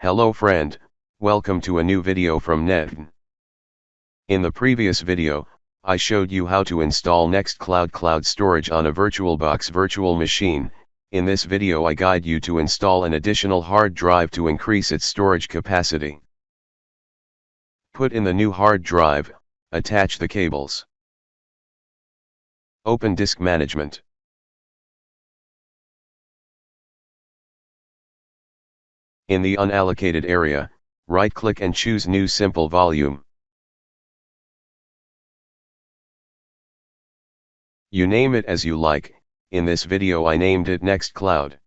Hello friend, welcome to a new video from Netn. In the previous video, I showed you how to install Nextcloud Cloud Storage on a VirtualBox virtual machine. In this video I guide you to install an additional hard drive to increase its storage capacity. Put in the new hard drive, attach the cables. Open Disk Management. In the unallocated area, right-click and choose New Simple Volume. You name it as you like. In this video I named it Nextcloud.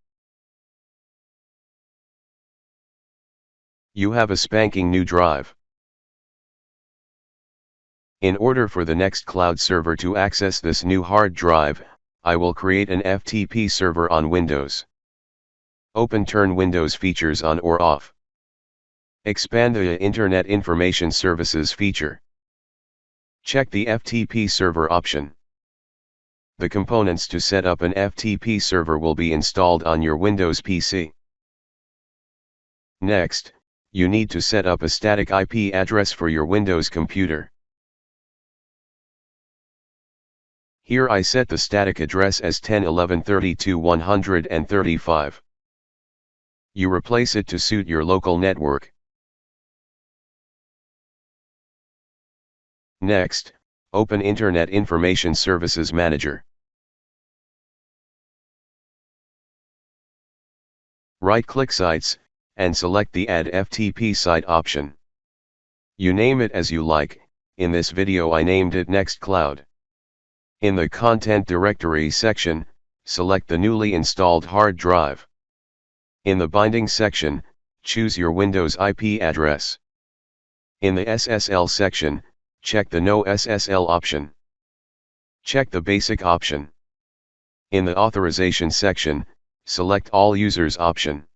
You have a spanking new drive. In order for the Nextcloud server to access this new hard drive, I will create an FTP server on Windows. Turn Windows features on or off. Expand the Internet Information Services feature. Check the FTP server option. The components to set up an FTP server will be installed on your Windows PC. Next, you need to set up a static IP address for your Windows computer. Here I set the static address as 10.11.32.135. You replace it to suit your local network. Next, open Internet Information Services Manager. Right-click Sites, and select the Add FTP Site option. You name it as you like. In this video I named it Nextcloud. In the Content Directory section, select the newly installed hard drive. In the Binding section, choose your Windows IP address. In the SSL section, check the No SSL option. Check the Basic option. In the Authorization section, select All Users option.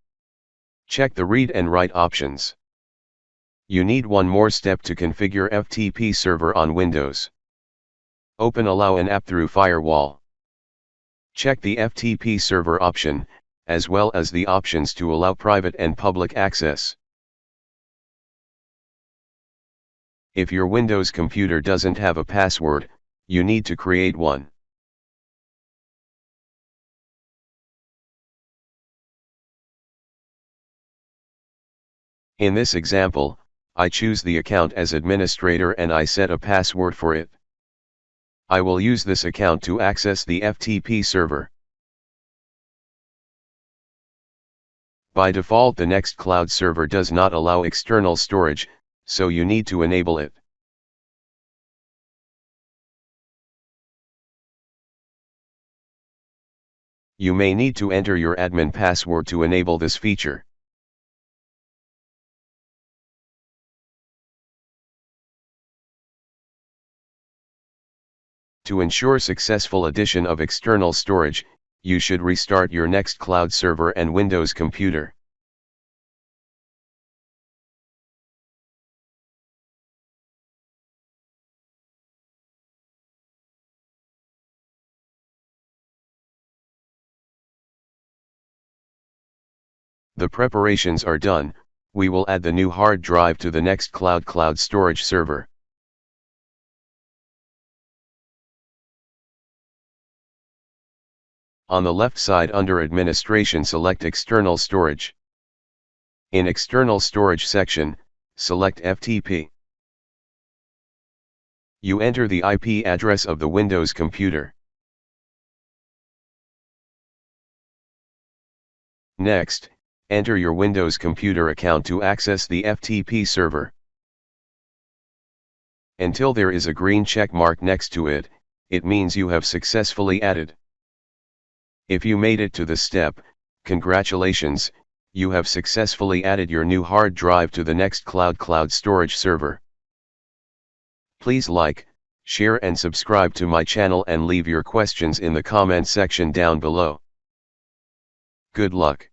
Check the Read and Write options. You need one more step to configure FTP server on Windows. Open Allow an app through Firewall. Check the FTP server option, as well as the options to allow private and public access. If your Windows computer doesn't have a password, you need to create one. In this example, I choose the account as administrator and I set a password for it. I will use this account to access the FTP server. By default, the Nextcloud server does not allow external storage, so you need to enable it. You may need to enter your admin password to enable this feature. To ensure successful addition of external storage, you should restart your Nextcloud server and Windows computer. The preparations are done. We will add the new hard drive to the Nextcloud Cloud Storage server. On the left side under Administration, select External Storage. In External Storage section, select FTP. You enter the IP address of the Windows computer. Next, enter your Windows computer account to access the FTP server. Until there is a green check mark next to it, it means you have successfully added. If you made it to this step, congratulations, you have successfully added your new hard drive to the Nextcloud Cloud Storage server. Please like, share and subscribe to my channel and leave your questions in the comment section down below. Good luck.